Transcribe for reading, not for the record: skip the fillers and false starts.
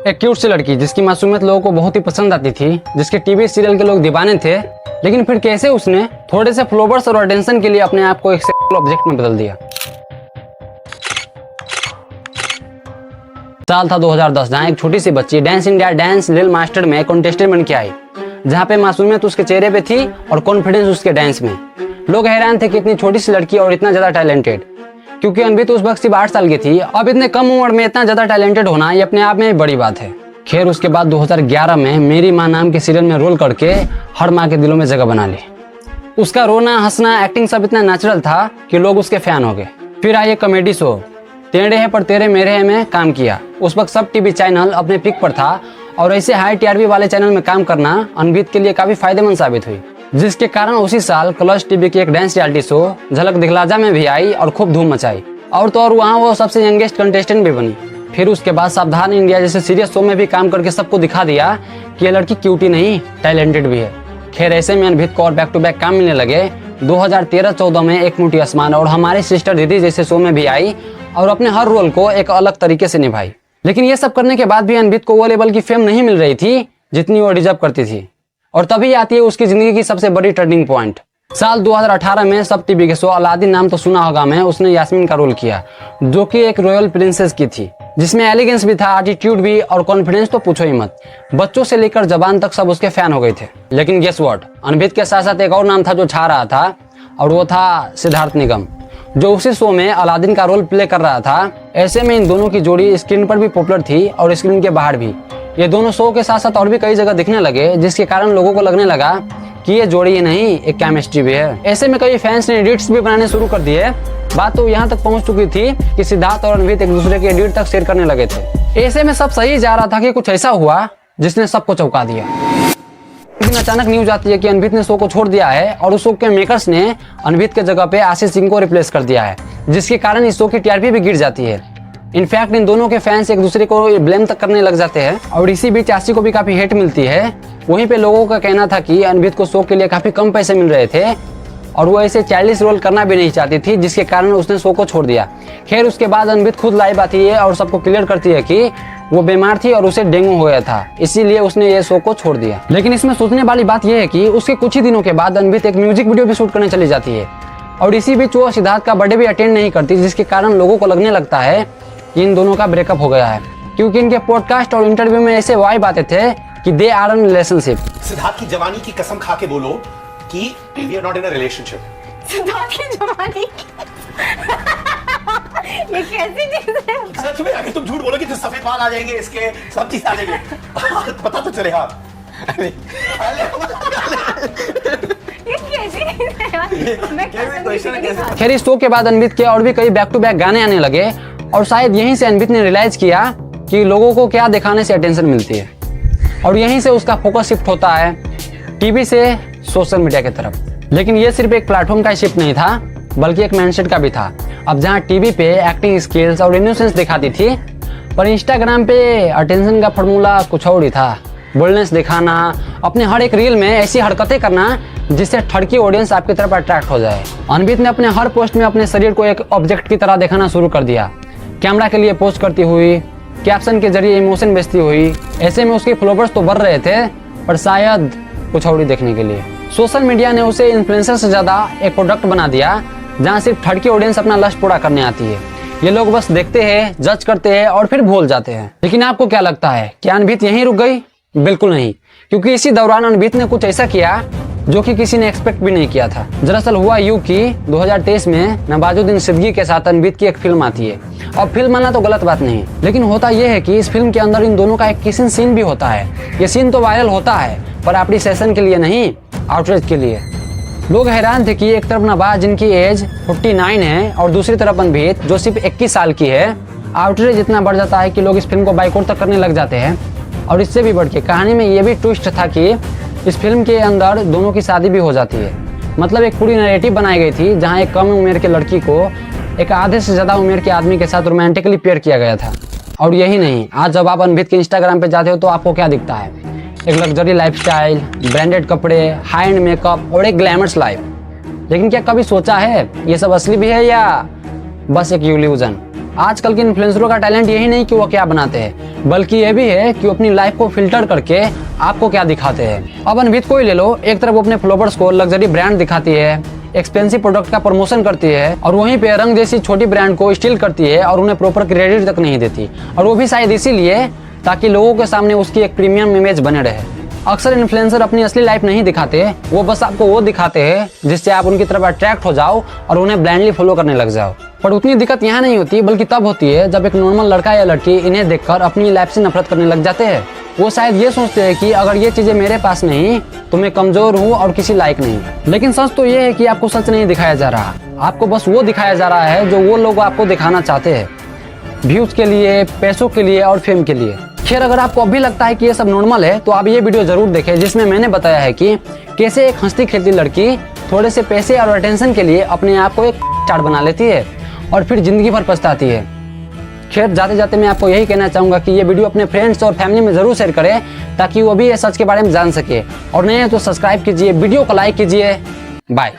एक क्यूट सी लड़की जिसकी मासूमियत लोगों को बहुत ही पसंद आती थी, जिसके टीवी सीरियल के लोग दीवाने थे, लेकिन फिर कैसे उसने थोड़े से फ्लोवर्स और अटेंशन के लिए अपने आप को एक सेक्सुअल ऑब्जेक्ट में बदल दिया। साल था 2010, जहां एक छोटी सी बच्ची dance India dance little master में कॉन्टेस्टेंट बन के आई, जहां पे मासूमियत उसके चेहरे पे थी और कॉन्फिडेंस उसके डांस में। लोग हैरान थे कि इतनी छोटी सी लड़की और इतना ज्यादा टैलेंटेड, क्योंकि अनभित उस वक्त सिर्फ 8 साल की थी। अब इतने कम उम्र में इतना ज्यादा टैलेंटेड होना ये अपने आप में बड़ी बात है। खैर उसके बाद 2011 में मेरी माँ नाम के सीरियल में रोल करके हर माँ के दिलों में जगह बना ली। उसका रोना हंसना एक्टिंग सब इतना नेचुरल था कि लोग उसके फैन हो गए। फिर आई एक कॉमेडी शो टेढ़े हैं पर तेरे मेरे हैं में काम किया। उस वक्त सब टीवी चैनल अपने पिक पर था और ऐसे हाई टीआरपी वाले चैनल में काम करना अनभित के लिए काफी फायदेमंद साबित हुई, जिसके कारण उसी साल कलर्स टीवी की एक डांस रियलिटी शो झलक दिखलाजा में भी आई और खूब धूम मचाई। और तो और वहाँ वो सबसे यंगेस्ट कंटेस्टेंट भी बनी। फिर उसके बाद सावधान इंडिया जैसे सीरियस शो में भी काम करके सबको दिखा दिया कि ये लड़की क्यूटी नहीं टैलेंटेड भी है। खैर ऐसे में अनभित को और बैक टू बैक काम मिलने लगे। 2013-14 में एक मुट्ठी आसमान और हमारी सिस्टर दीदी जैसे शो में भी आई और अपने हर रोल को एक अलग तरीके से निभाई। लेकिन ये सब करने के बाद भी अनभित को वो लेवल की फेम नहीं मिल रही थी जितनी वो डिजर्व करती थी। और तभी आती है उसकी जिंदगी की सबसे बड़ी टर्निंग पॉइंट। साल 2018 में सब टीवी के शो अलादीन नाम तो सुना होगा में उसने यास्मीन का रोल किया, जो कि एक रॉयल प्रिंसेस की थी, जिसमें एलिगेंस भी था, एटीट्यूड भी और कॉन्फिडेंस तो पूछो ही मत। बच्चों से लेकर जवान तक सब उसके फैन हो गए थे। लेकिन गेस व्हाट, अनभित के साथ साथ एक और नाम था जो छा रहा था और वो था सिद्धार्थ निगम, जो उसी शो में अलादीन का रोल प्ले कर रहा था। ऐसे में इन दोनों की जोड़ी स्क्रीन पर भी पॉपुलर थी और स्क्रीन के बाहर भी। ये दोनों शो के साथ साथ और भी कई जगह दिखने लगे, जिसके कारण लोगों को लगने लगा कि ये जोड़ी ही नहीं एक केमिस्ट्री भी है। ऐसे में कई फैंस ने एडिट्स भी बनाने शुरू कर दिए। बात तो यहाँ तक पहुँच चुकी थी कि सिद्धार्थ और अनभित एक दूसरे के एडिट तक शेयर करने लगे थे। ऐसे में सब सही जा रहा था कि कुछ ऐसा हुआ जिसने सबको चौंका दिया। लेकिन अचानक न्यूज आती है कि अनभित ने शो को छोड़ दिया है और उस शो के मेकर्स ने अनभित के जगह पे आशीष सिंह को रिप्लेस कर दिया है, जिसके कारण इस शो की टीआरपी भी गिर जाती है। इनफैक्ट इन दोनों के फैंस एक दूसरे को ब्लेम तक करने लग जाते हैं और इसी बीच आशी को भी काफी हेट मिलती है। वहीं पे लोगों का कहना था कि अनभित को शो के लिए काफी कम पैसे मिल रहे थे और वो ऐसे चाइल्डिश रोल करना भी नहीं चाहती थी, जिसके कारण उसने शो को छोड़ दिया। खैर उसके बाद अनभित खुद लाइव आती है और सबको क्लियर करती है कि वो बीमार थी और उसे डेंगू हो गया था, इसीलिए उसने ये शो को छोड़ दिया। लेकिन इसमें सोचने वाली बात यह है कि उसके कुछ ही दिनों के बाद अनभित एक म्यूजिक वीडियो भी शूट करने चली जाती है और इसी बीच वो सिद्धार्थ का बर्थडे भी अटेंड नहीं करती, जिसके कारण लोगों को लगने लगता है कि इन दोनों का ब्रेकअप हो गया है, क्योंकि इनके पॉडकास्ट और इंटरव्यू में ऐसे वाइब आते थे कि they are in relationship. Siddharth की जवानी की कसम खा के बोलो कि we are not in a relationship. Siddharth की जवानी ये कैसी चीज है? सच में अगर तुम झूठ बोलोगे तो सफेद बाल आ जाएंगे, इसके सब चीज आ जाएंगे। पता तो चलेगा। ये कैसी चीज है यार? मैं कैसे खैर इस शो के बाद अनभित के और भी कई बैक टू बैक गाने आने लगे और शायद यहीं से अनभित ने रियलाइज किया कि लोगों को क्या दिखाने से अटेंशन मिलती है और यहीं से उसका फोकस शिफ्ट होता है टीवी से सोशल मीडिया की तरफ। लेकिन ये सिर्फ एक प्लेटफॉर्म का शिफ्ट नहीं था, बल्कि एक माइंडसेट का भी था। अब जहाँ टीवी पे एक्टिंग स्किल्स और इनोसेंस दिखाती थी, पर इंस्टाग्राम पे अटेंशन का फॉर्मूला कुछ और ही था। बोल्डनेस दिखाना, अपने हर एक रील में ऐसी हरकतें करना जिससे थर्ड की ऑडियंस आपकी तरफ अट्रैक्ट हो जाए। अनभित ने अपने हर पोस्ट में अपने शरीर को एक ऑब्जेक्ट की तरह दिखाना शुरू कर दिया, कैमरा के लिए पोस्ट करती हुई, कैप्शन के जरिए इमोशन बेचती हुई। ऐसे में उसके फॉलोवर्स तो बढ़ रहे थे, पर शायद कुछ और ही देखने के लिए सोशल मीडिया ने उसे इन्फ्लुएंसर से ज्यादा एक प्रोडक्ट बना दिया, जहाँ सिर्फ थर्ड की ऑडियंस अपना लक्ष्य पूरा करने आती है। ये लोग बस देखते हैं, जज करते हैं और फिर भूल जाते हैं। लेकिन आपको क्या लगता है, क्या अनभित यहीं रुक गई? बिल्कुल नहीं, क्योंकि इसी दौरान अनभित ने कुछ ऐसा किया जो कि किसी ने एक्सपेक्ट भी नहीं किया था। दरअसल हुआ यूं कि 2023 में नवाजुद्दीन सिद्दीकी के साथ अनभित की एक फिल्म आती है। और फिल्म आना तो गलत बात नहीं, लेकिन होता यह है कि इस फिल्म के अंदर इन दोनों का एक किसिंग सीन भी होता है। ये सीन तो वायरल होता है, पर एप्रिसिएशन के लिए नहीं, आउटरीच के लिए। लोग हैरान थे कि एक तरफ नवाज जिनकी एज 49 है और दूसरी तरफ अनभित जो सिर्फ 21 साल की है। आउटरीच इतना बढ़ जाता है कि लोग इस फिल्म को बाइकआउट तक करने लग जाते हैं। और इससे भी बढ़ के कहानी में ये भी ट्विस्ट था कि इस फिल्म के अंदर दोनों की शादी भी हो जाती है। मतलब एक पूरी नैरेटिव बनाई गई थी जहाँ एक कम उम्र के लड़की को एक आधे से ज्यादा उम्र के आदमी के साथ रोमांटिकली पेयर किया गया था। और यही नहीं, आज जब आप अनभित के इंस्टाग्राम पे जाते हो तो आपको क्या दिखता है? एक लग्जरी लाइफस्टाइल, ब्रांडेड कपड़े, हाई एंड मेकअप और एक ग्लैमरस लाइफ। लेकिन क्या कभी सोचा है ये सब असली भी है या बस एक इल्यूजन? आजकल के इन्फ्लुएंसरों का टैलेंट यही नहीं कि वो क्या बनाते हैं, बल्कि ये भी है कि वो अपनी लाइफ को फिल्टर करके आपको क्या दिखाते हैं। अब अनभित को ही ले लो, एक तरफ वो अपने फॉलोवर्स को लग्जरी ब्रांड दिखाती है, एक्सपेंसिव प्रोडक्ट का प्रमोशन करती है, और वहीं पे रंग जैसी छोटी ब्रांड को स्टील करती है और उन्हें प्रॉपर क्रेडिट तक नहीं देती, और वो भी शायद इसीलिए ताकि लोगों के सामने उसकी एक प्रीमियम इमेज बने रहे। अक्सर इन्फ्लुएंसर अपनी असली लाइफ नहीं दिखाते, वो बस आपको वो दिखाते हैं जिससे आप उनकी तरफ अट्रैक्ट हो जाओ और उन्हें ब्लाइंडली फॉलो करने लग जाओ। पर उतनी दिक्कत यहाँ नहीं होती, बल्कि तब होती है जब एक नॉर्मल लड़का या लड़की इन्हें देखकर अपनी लाइफ से नफरत करने लग जाते हैं। वो शायद ये सोचते हैं कि अगर ये चीजें मेरे पास नहीं तो मैं कमजोर हूँ और किसी लायक नहीं। लेकिन सच तो ये है कि आपको सच नहीं दिखाया जा रहा, आपको बस वो दिखाया जा रहा है जो वो लोग आपको दिखाना चाहते हैं, व्यूज के लिए, पैसों के लिए और फेम के लिए। खैर, अगर आपको अभी लगता है कि ये सब नॉर्मल है तो आप ये वीडियो जरूर देखें, जिसमें मैंने बताया है कि कैसे एक हंसती खेलती लड़की थोड़े से पैसे और अटेंशन के लिए अपने आप को एक स्टार बना लेती है और फिर जिंदगी भर पछताती है। खैर, जाते जाते मैं आपको यही कहना चाहूंगा कि ये वीडियो अपने फ्रेंड्स और फैमिली में जरूर शेयर करें ताकि वो भी ये सच के बारे में जान सके, और नहीं तो सब्सक्राइब कीजिए, वीडियो को लाइक कीजिए। बाय।